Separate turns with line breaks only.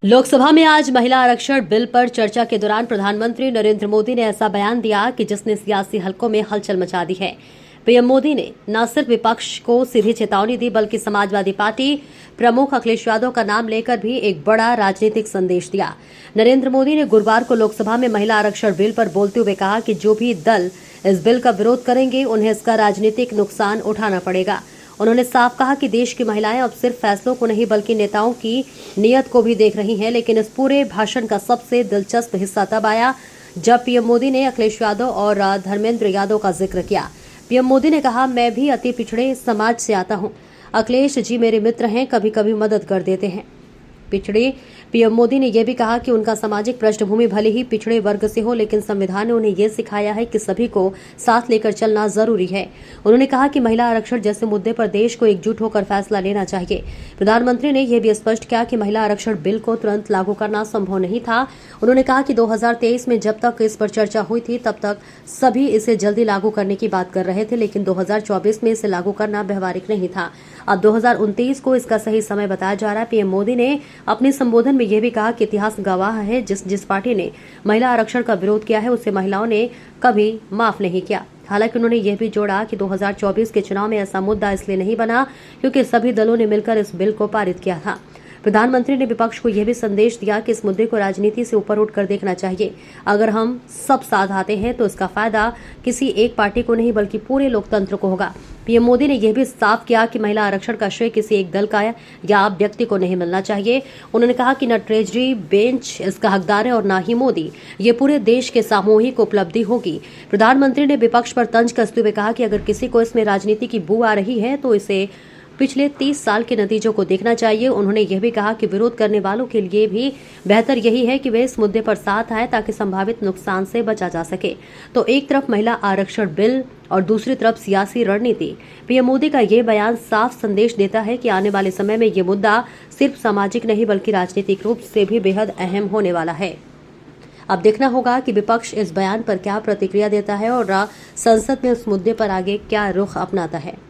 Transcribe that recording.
लोकसभा में आज महिला आरक्षण बिल पर चर्चा के दौरान प्रधानमंत्री नरेंद्र मोदी ने ऐसा बयान दिया कि जिसने सियासी हलकों में हलचल मचा दी है। पीएम मोदी ने न सिर्फ विपक्ष को सीधी चेतावनी दी बल्कि समाजवादी पार्टी प्रमुख अखिलेश यादव का नाम लेकर भी एक बड़ा राजनीतिक संदेश दिया। नरेंद्र मोदी ने गुरुवार को लोकसभा में महिला आरक्षण बिल पर बोलते हुए कहा कि जो भी दल इस बिल का विरोध करेंगे उन्हें इसका राजनीतिक नुकसान उठाना पड़ेगा। उन्होंने साफ कहा कि देश की महिलाएं अब सिर्फ फैसलों को नहीं बल्कि नेताओं की नीयत को भी देख रही हैं। लेकिन इस पूरे भाषण का सबसे दिलचस्प हिस्सा तब आया जब पीएम मोदी ने अखिलेश यादव और धर्मेंद्र यादव का जिक्र किया। पीएम मोदी ने कहा, मैं भी अति पिछड़े समाज से आता हूं। अखिलेश जी मेरे मित्र हैं, कभी कभी मदद कर देते हैं। पिछड़े पीएम मोदी ने यह भी कहा कि उनका सामाजिक पृष्ठभूमि भले ही पिछड़े वर्ग से हो, लेकिन संविधान ने उन्हें यह सिखाया है कि सभी को साथ लेकर चलना जरूरी है। उन्होंने कहा कि महिला आरक्षण जैसे मुद्दे पर देश को एकजुट होकर फैसला लेना चाहिए। प्रधानमंत्री ने यह भी स्पष्ट किया कि महिला आरक्षण बिल को तुरंत लागू करना संभव नहीं था। उन्होंने कहा कि 2023 में जब तक इस पर चर्चा हुई थी तब तक सभी इसे जल्दी लागू करने की बात कर रहे थे, लेकिन 2024 में इसे लागू करना व्यवहारिक नहीं था। अब 2029 को इसका सही समय बताया जा रहा है। पीएम मोदी ने अपने संबोधन में यह भी कहा कि इतिहास गवाह है जिस पार्टी ने महिला आरक्षण का विरोध किया है उसे महिलाओं ने कभी माफ नहीं किया। हालांकि उन्होंने यह भी जोड़ा कि 2024 के चुनाव में ऐसा मुद्दा इसलिए नहीं बना क्योंकि सभी दलों ने मिलकर इस बिल को पारित किया था। प्रधानमंत्री ने विपक्ष को यह भी संदेश दिया कि इस मुद्दे को राजनीति से ऊपर उठकर देखना चाहिए। अगर हम सब साथ आते हैं तो इसका फायदा किसी एक पार्टी को नहीं बल्कि पूरे लोकतंत्र को होगा। पीएम मोदी ने यह भी साफ किया कि महिला आरक्षण का श्रेय किसी एक दल का या व्यक्ति को नहीं मिलना चाहिए। उन्होंने कहा कि न ट्रेजरी बेंच इसका हकदार है और न ही मोदी। ये पूरे देश के सामूहिक उपलब्धि होगी। प्रधानमंत्री ने विपक्ष पर तंज कसते हुए कहा कि अगर किसी को इसमें राजनीति की बू आ रही है तो इसे पिछले 30 साल के नतीजों को देखना चाहिए। उन्होंने यह भी कहा कि विरोध करने वालों के लिए भी बेहतर यही है कि वे इस मुद्दे पर साथ आए ताकि संभावित नुकसान से बचा जा सके। तो एक तरफ महिला आरक्षण बिल और दूसरी तरफ सियासी रणनीति। पीएम मोदी का ये बयान साफ संदेश देता है कि आने वाले समय में ये मुद्दा सिर्फ सामाजिक नहीं बल्कि राजनीतिक रूप से भी बेहद अहम होने वाला है। अब देखना होगा कि विपक्ष इस बयान पर क्या प्रतिक्रिया देता है और संसद में इस मुद्दे पर आगे क्या रुख अपनाता है।